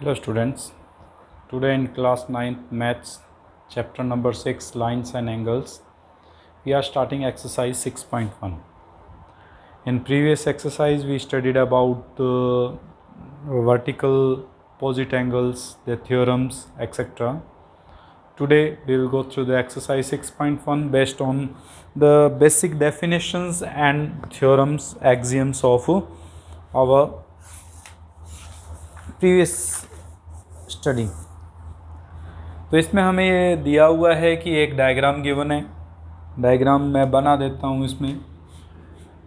Hello students, today in class 9th maths chapter number 6 lines and angles we are starting exercise 6.1. In previous exercise we studied about vertical opposite angles, their theorems, etc. Today we will go through the exercise 6.1 based on the basic definitions and theorems, axioms of our previous study. तो इसमें हमें ये दिया हुआ है कि एक diagram given है। डायग्राम मैं बना देता हूँ। इसमें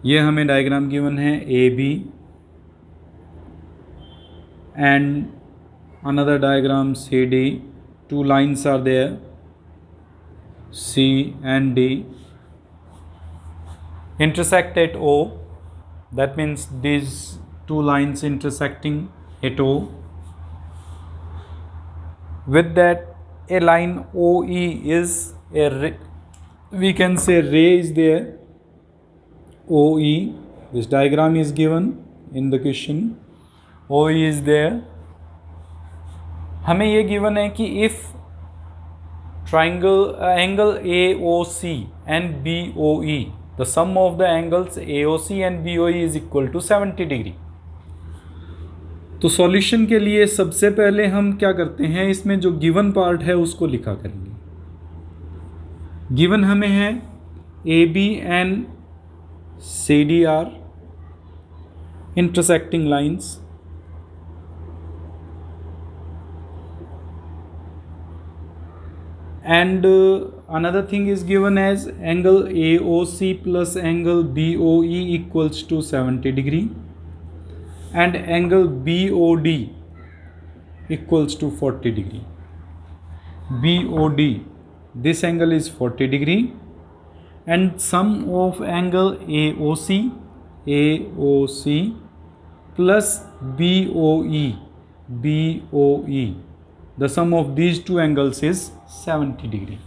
ये हमें डायग्राम गिवन है A B and another diagram C D. Two lines are there C and D intersect at O. That means these two lines intersecting at O. With that, a line OE is we can say ray is there. OE, this diagram is given in the question. OE is there. हमें ये given है कि if angle AOC and BOE, the sum of the angles AOC and BOE is equal to 70 degree. तो solution के लिए सबसे पहले हम क्या करते हैं, इसमें जो गिवन पार्ट है उसको लिखा करेंगे। गिवन हमें है A B and C D are intersecting lines and another thing is given as angle AOC plus angle BOE equals to 70 degree and angle BOD equals to 40 degree. BOD, this angle is 40 degree and sum of angle AOC plus BOE, the sum of these two angles is 70 degree.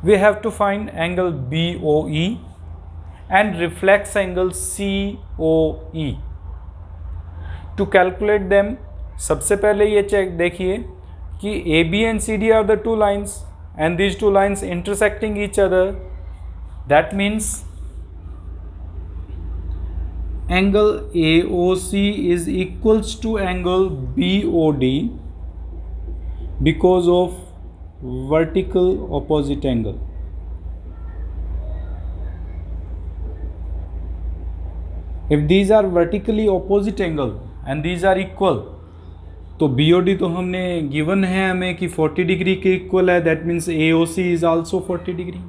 We have to find angle BOE and reflex angle COE. To calculate them, सबसे पहले ये check देखिए कि AB and CD are the two lines and these two lines intersecting each other. That means angle AOC is equals to angle BOD because of vertical opposite angle. If these are vertically opposite angle and these are equal, तो BOD तो हमने given है हमें कि 40 degree के equal है। That means AOC is also 40 degree.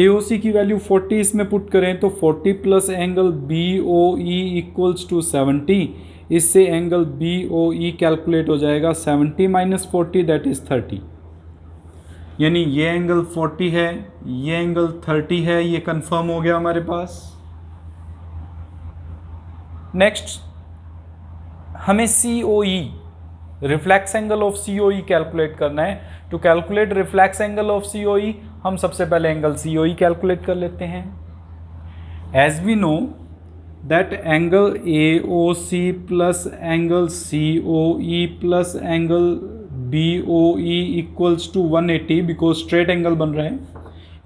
AOC की value 40 इसमें पुट करें तो 40 plus angle BOE equals to 70। इससे एंगल BOE कैलकुलेट हो जाएगा 70 माइनस 40 दैट इज 30। यानी ये एंगल 40 है, ये एंगल 30 है, ये कंफर्म हो गया हमारे पास। नेक्स्ट हमें COE, reflex angle of COE calculate करना है। To calculate reflex angle of COE हम सबसे पहले एंगल COE कैलकुलेट कर लेते हैं। As we know that angle AOC plus angle COE plus angle BOE equals to 180 because straight angle बन रहे हैं,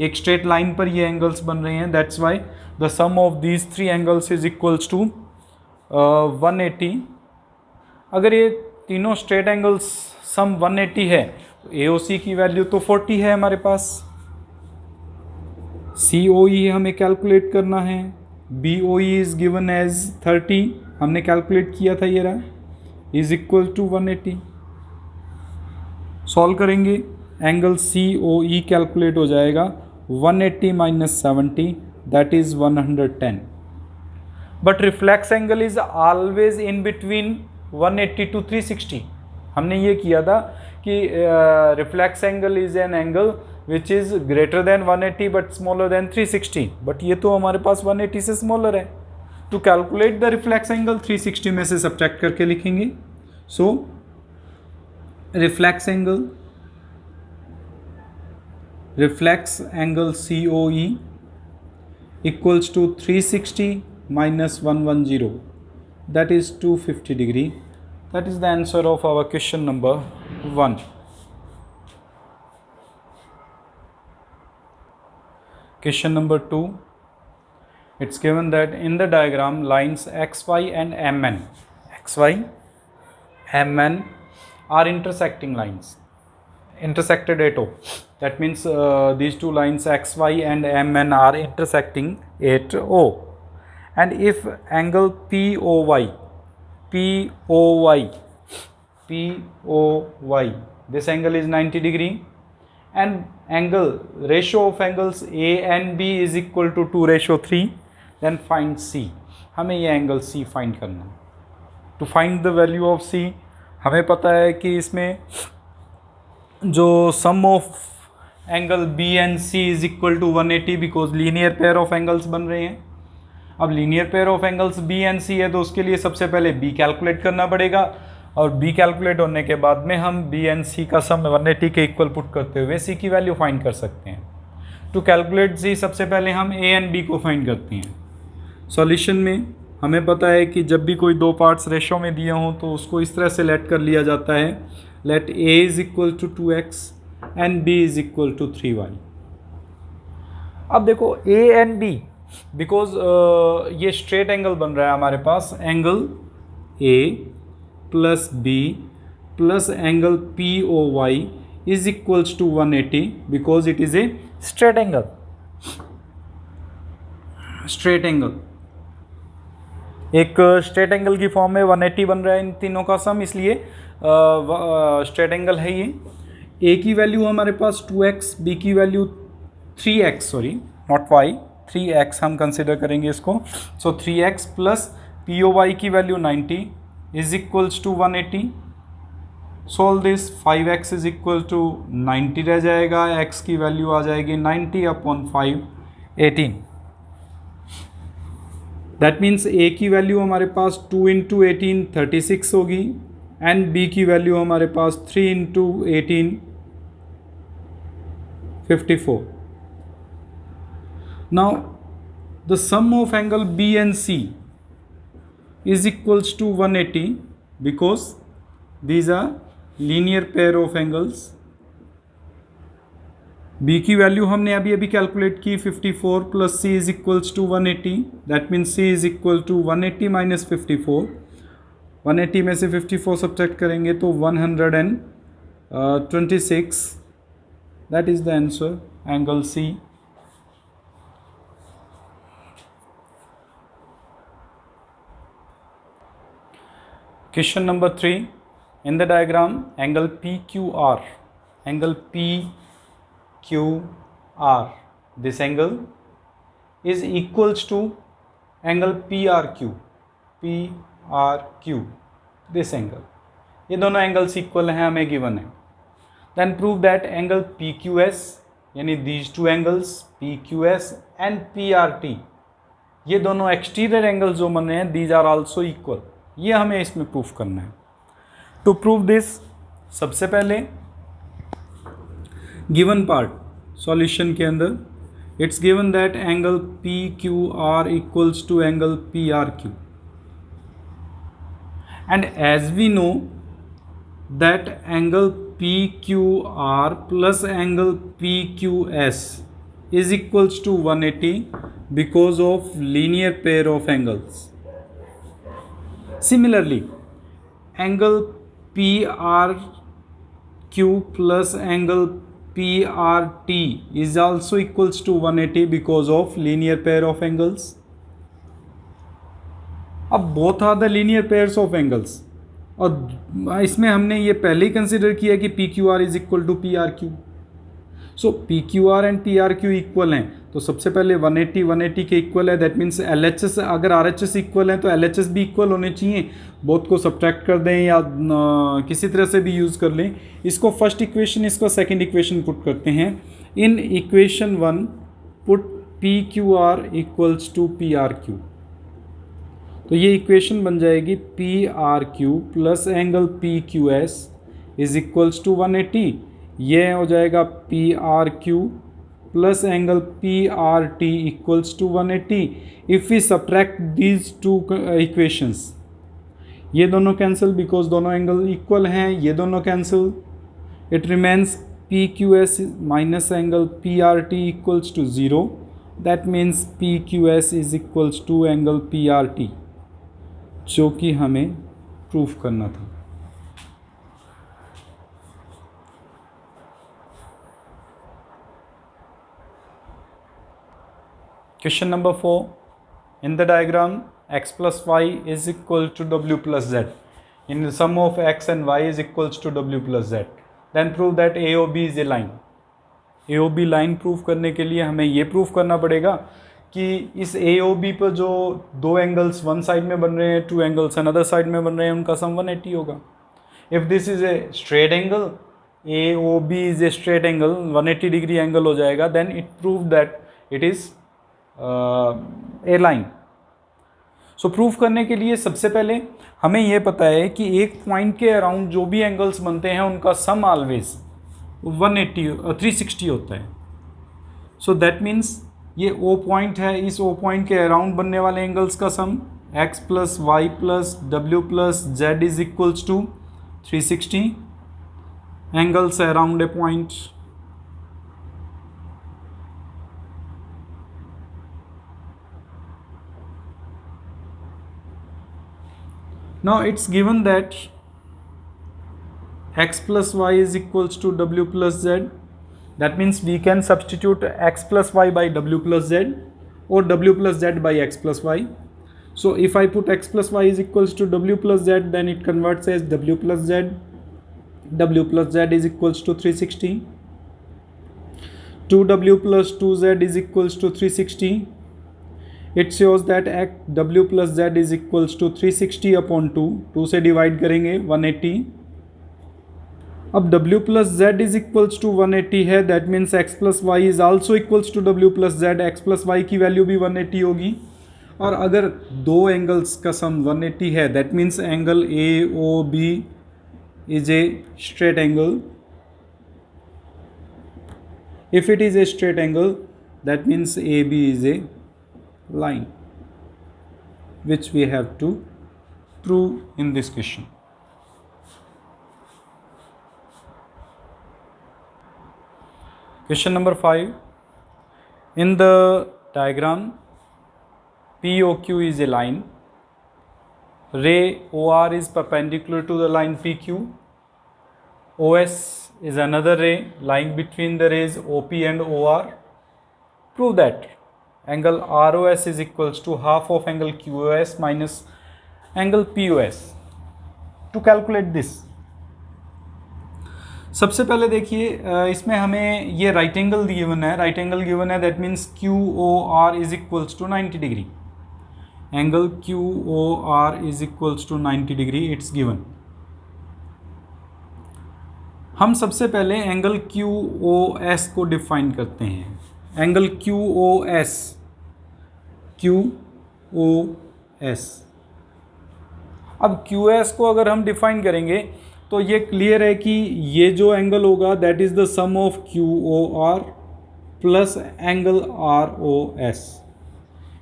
एक स्ट्रेट लाइन पर ये एंगल्स बन रहे हैं। That's why the sum of these three angles is equals to 180। अगर ये तीनों स्ट्रेट एंगल्स सम 180 है तो AOC की वैल्यू तो 40 है हमारे पास। COE हमें कैलकुलेट करना है। BOE इज गिवन एज 30, हमने कैलकुलेट किया था, ये रहा, इज इक्वल टू 180। सॉल्व करेंगे, एंगल COE कैलकुलेट हो जाएगा 180 minus 70 that is 110। But reflex angle is always in between 180 to 360। हमने ये किया था कि reflex angle is an angle which is greater than 180 but smaller than 360, but ये तो हमारे पास 180 से स्मॉलर है। To calculate the reflex angle 360 में से सब्ट्रैक्ट करके लिखेंगे। सो reflex angle COE equals to 360 minus 110, that is 250 degree. That is the answer of our question number 1. Question number 2, it's given that in the diagram lines xy and xy mn are intersecting lines, intersected at O. That means these two lines xy and mn are intersecting at O. And if angle POY, this angle is 90 degree, and angle ratio of angles A and B is equal to 2:3, then find C. हमें ये angle C find करना है. To find the value of C, हमें पता है कि इसमें जो sum of angle B and C is equal to 180 because linear pair of angles बन रहे हैं. अब linear pair of angles B and C है तो उसके लिए सबसे पहले B कैलकुलेट करना पड़ेगा, और B कैलकुलेट होने के बाद में हम B एंड C का सम 180 के इक्वल पुट करते हुए C की वैल्यू फाइंड कर सकते हैं. टू कैलकुलेट C सबसे पहले हम A एंड B को फाइंड करते हैं. सॉल्यूशन में हमें पता है कि जब भी कोई दो पार्ट्स रेशो में दिए हों तो उसको इस तरह से लेट कर लिया जाता है, let A is equal to 2x and B is equal to 3y. अब देखो A एंड B, बिकॉज ये स्ट्रेट एंगल बन रहा है हमारे पास, angle A plus B plus angle POY is equals to 180 because it is a straight angle. Straight angle एक स्ट्रेट एंगल की फॉर्म में 180 बन रहा है इन तीनों का सम, इसलिए स्ट्रेट एंगल है ये. A की वैल्यू हमारे पास 2x, B की value 3x, sorry not y, 3x हम कंसिडर करेंगे इसको. सो 3x प्लस POY की वैल्यू 90 is equals to 180. Solve this, 5x is equal to 90 रह जाएगा, x की वैल्यू आ जाएगी 90 अपॉन 5, 18. दैट मीन्स A की वैल्यू हमारे पास 2 इंटू 18 36 होगी, एंड B की वैल्यू हमारे पास 3 into 18 54. Now the sum of angle B and C is equals to 180 because these are linear pair of angles. B की वैल्यू हमने अभी अभी कैलकुलेट की 54 plus C is equals to 180. That means C is equal to 180 minus 54. 180 में से 54 subtract करेंगे तो 126. That is the answer, angle C. Question number 3. In the diagram, angle PQR, this angle is equals to angle PRQ, this angle. ये दोनों angles equal हैं, हमें given है. Then prove that angle PQS, यानी these two angles PQS and PRT, ये दोनों exterior angles जो बन रहे हैं, these are also equal. ये हमें इसमें प्रूफ करना है. टू प्रूव दिस, सबसे पहले गिवन पार्ट सॉल्यूशन के अंदर it's given that angle PQR equals to angle PRQ, and as we know that angle PQR plus angle PQS is equals to 180 because of linear pair of angles. Similarly, angle PRQ plus angle PRT is also equals to 180 because of linear pair of angles. अब both are the linear pairs of angles, और इसमें हमने ये पहले ही consider किया कि PQR is equal to PRQ. So PQR and PRQ equal हैं, तो सबसे पहले 180 के इक्वल है. दैट मीन्स LHS, अगर RHS इक्वल है तो LHS भी इक्वल होने चाहिए. बोथ को सब्ट्रैक्ट कर दें या किसी तरह से भी यूज़ कर लें. इसको फर्स्ट इक्वेशन, इसको सेकंड इक्वेशन पुट करते हैं. In equation 1 put PQR equals to PRQ, तो ये इक्वेशन बन जाएगी PRQ plus angle PQS is equals to 180. ये हो जाएगा PRQ plus angle PRT equals to 180. If we subtract these two equations, ये दोनों कैंसिल बिकॉज दोनों एंगल इक्वल हैं, ये दोनों cancel. It remains P Q S minus angle P R T equals to 0, that means P Q S is equals to angle P R T, जो कि हमें proof करना था। Question number 4. In the diagram, x plus y is equal to w plus z. In the sum of x and y is equals to w plus z. Then prove that AOB is a line. AOB line proof करने के लिए हमें ये proof करना पड़ेगा कि इस AOB पर जो दो एंगल्स वन साइड में बन रहे हैं, टू एंगल्स अनदर साइड में बन रहे हैं, उनका सम 180 होगा। If this is a straight angle, AOB is a straight angle, 180 degree angle हो जाएगा, then it prove that it is a line. So proof करने के लिए सबसे पहले हमें यह पता है कि एक पॉइंट के अराउंड जो भी एंगल्स बनते हैं उनका सम ऑलवेज 360 होता है। सो दैट मीन्स ये ओ पॉइंट है, इस ओ पॉइंट के अराउंड बनने वाले एंगल्स का sum x plus Y plus W plus Z is equals to 360 angles around a point. Now it's given that x plus y is equals to w plus z. That means we can substitute x plus y by w plus z or w plus z by x plus y. So if I put x plus y is equals to w plus z, then it converts as w plus z. W plus z is equals to 360. 2w plus 2z is equals to 360. It shows that w plus z is equals to 360 upon 2, 2 से divide करेंगे 180। अब w plus z is equals to 180 है, that means x plus y is also equals to w plus z, x plus y की value भी 180 होगी। और अगर दो एंगल्स का सम 180 है, that means angle AOB is a straight angle. If it is a straight angle, that means AB is a line, which we have to prove in this question. Question number 5. In the diagram, POQ is a line. Ray OR is perpendicular to the line PQ. OS is another ray lying between the rays OP and OR. Prove that angle ROS is equals to half of angle QOS minus angle POS. To calculate this, सबसे पहले देखिए इसमें हमें ये right angle given है, right angle given है, that means QOR is equals to 90 degree. Angle QOR is equals to 90 degree, it's given. हम सबसे पहले एंगल QOS को डिफाइन करते हैं। एंगल QOS अब QS को अगर हम डिफाइन करेंगे तो ये क्लियर है कि ये जो एंगल होगा that is the sum of QOR plus angle ROS।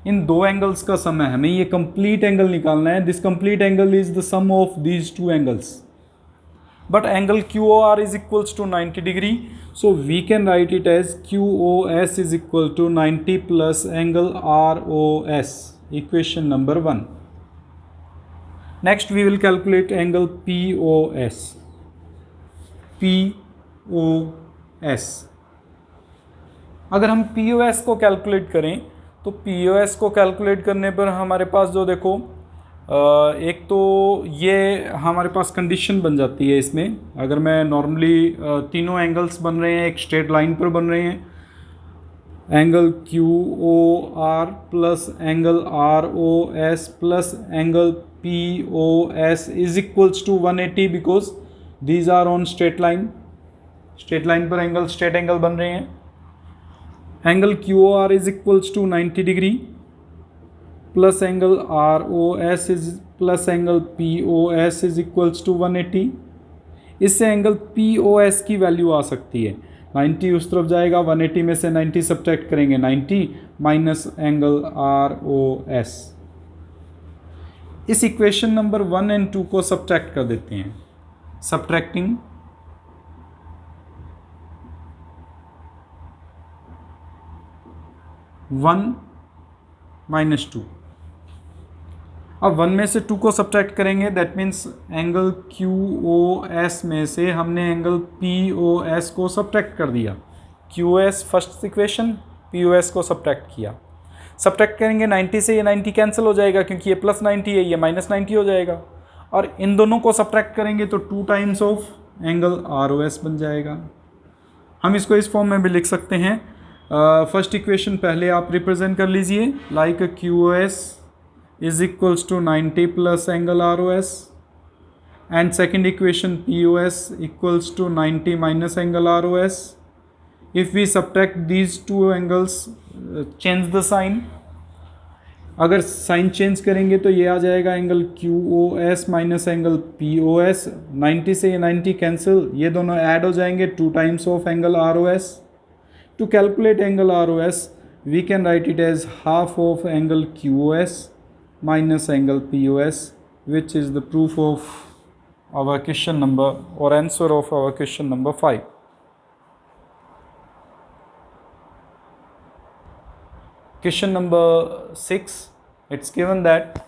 इन दो एंगल्स का सम है, हमें ये कंप्लीट एंगल निकालना है। This complete angle is the sum of these two angles, but angle QOR is equals to 90 degree, so we can write it as QOS is equal to 90 plus angle ROS, equation number 1. Next we will calculate angle POS. अगर हम POS को calculate करें तो POS को calculate करने पर हमारे पास जो देखो एक तो ये हमारे पास कंडीशन बन जाती है इसमें। अगर मैं नॉर्मली तीनों एंगल्स बन रहे हैं एक स्ट्रेट लाइन पर बन रहे हैं, angle QOR plus angle ROS plus angle POS is equals to 180 because these are on straight line. Straight line पर एंगल स्ट्रेट एंगल बन रहे हैं। Angle QOR is equals to 90 degree plus angle ROS is plus angle POS is equals to 180। इससे angle POS की value आ सकती है 90 उस तरफ जाएगा, 180 में से 90 सब्ट्रैक्ट करेंगे 90 माइनस एंगल ROS। इस इक्वेशन नंबर 1 एंड 2 को सब्ट्रैक्ट कर देते हैं। Subtracting 1 minus 2। अब 1 में से 2 को सब्ट्रैक्ट करेंगे, दैट मीन्स एंगल QOS में से हमने एंगल POS को सब्ट्रैक्ट कर दिया। QOS फर्स्ट इक्वेशन, POS को सब्ट्रैक्ट किया। सब्ट्रैक्ट करेंगे 90 से, ये 90 कैंसिल हो जाएगा क्योंकि ये प्लस 90 है, ये माइनस 90 हो जाएगा। और इन दोनों को सब्ट्रैक्ट करेंगे तो 2 टाइम्स ऑफ एंगल ROS बन जाएगा। हम इसको इस फॉर्म में भी लिख सकते हैं। फर्स्ट इक्वेशन पहले आप रिप्रेजेंट कर लीजिए, like QOS is equals to 90 plus angle ROS, and second equation POS equals to 90 minus angle ROS. If we subtract these two angles, change the sign. अगर साइन चेंज करेंगे तो ये आ जाएगा angle QOS minus angle POS। 90 से ये 90 cancel, ये दोनों add हो जाएंगे, 2 times of angle ROS। To calculate angle ROS we can write it as half of angle QOS minus angle POS, which is the proof of our question number or answer of our question number 5. Question number 6, it's given that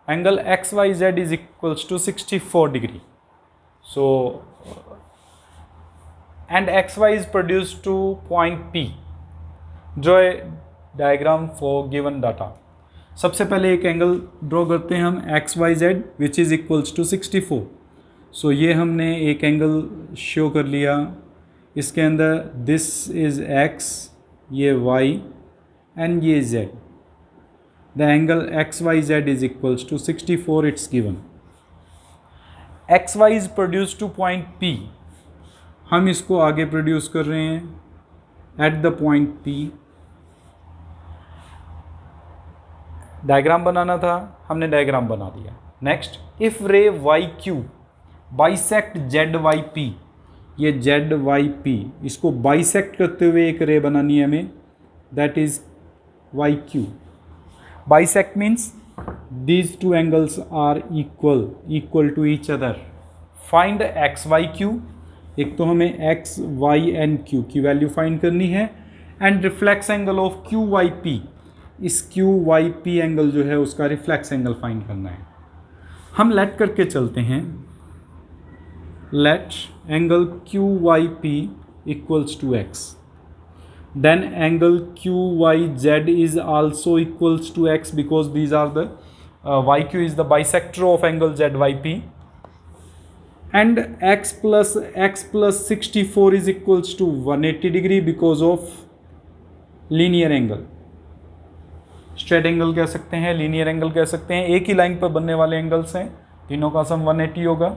angle XYZ is equals to 64 degree. So and XY is produced to point P. Draw a diagram for given data. सबसे पहले एक angle draw करते हैं हम XYZ which is equals to 64। So ये हमने एक angle show कर लिया, इसके अंदर दिस इज़ X, ये Y एंड ये Z। The angle XYZ is equals to 64, it's given. XY is produce to point P, हम इसको आगे प्रोड्यूस कर रहे हैं at the point P। Diagram बनाना था, हमने डायग्राम बना दिया। Next, if ray YQ bisect ZYP, ये ZYP इसको बाइसेक्ट करते हुए एक रे बनानी है हमें, that is YQ। Bisect means these two angles are equal to each other. Find XYQ, एक तो हमें X, Y एंड Q की वैल्यू फाइंड करनी है, and reflex angle of QYP, इस QYP एंगल जो है उसका रिफ्लेक्स एंगल फाइंड करना है। हम लेट करके चलते हैं, let angle QYP equals to X, then angle QYZ is also equals to X because these are the YQ is the bisector of angle ZYP, and X plus 64 is equals to 180 degree because of linear angle। Straight angle कह सकते हैं, linear angle कह सकते हैं, एक ही line पर बनने वाले एंगल्स हैं, तीनों का सम 180 होगा।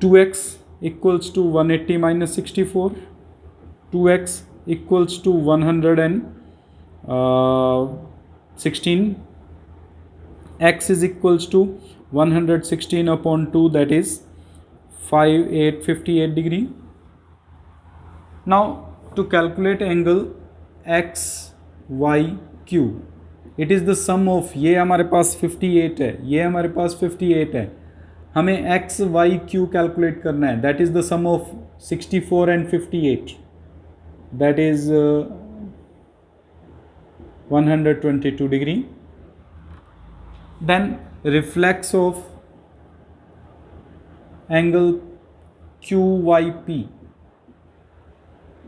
2x equals to 180 minus 64, 2x equals to 116, x is equals to 116 upon 2, that is 58 degree. Now to calculate angle XYQ, it is the sum of, ये हमारे पास 58 है, ये हमारे पास 58 है, हमें XYQ कैलकुलेट करना है, that is the sum of 64 and 58, that is 122 degree. Then reflex of angle QYP,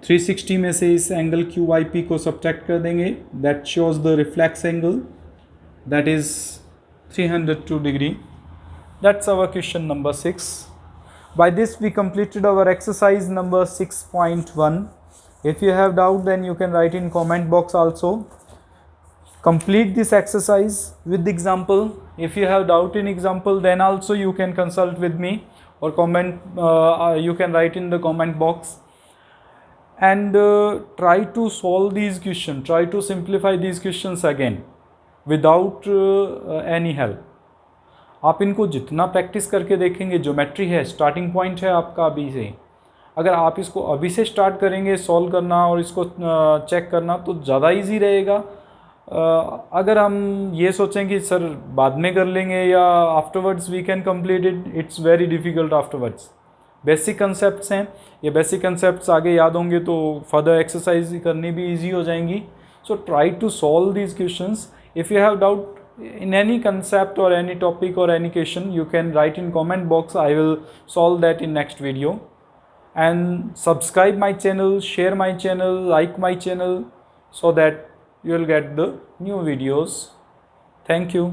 360 में से इस एंगल QYP को सब्ट्रैक्ट कर देंगे, that shows the reflex angle, that is 302 degree. That's our question number 6। By this we completed our exercise number 6.1. If you have doubt, then you can write in comment box also. Complete this exercise with the example. If you have doubt in example, then also you can consult with me or comment, you can write in the comment box, and try to solve these questions, try to simplify these questions again without any help. आप इनको जितना practice करके देखेंगे, geometry है, starting point है आपका अभी से, अगर आप इसको अभी से स्टार्ट करेंगे सॉल्व करना और इसको चेक करना तो ज़्यादा इजी रहेगा। अगर हम ये सोचें कि सर बाद में कर लेंगे या afterwards we can complete it, it's very difficult afterwards. Basic concepts हैं, ये बेसिक कंसेप्ट्स आगे याद होंगे तो फर्दर एक्सरसाइज करनी भी ईजी हो जाएंगी। So try to solve these questions. If you have doubt in any concept or any topic or any question, you can write in comment box. I will solve that in next video. And subscribe my channel, share my channel, like my channel, so that you will get the new videos. Thank you.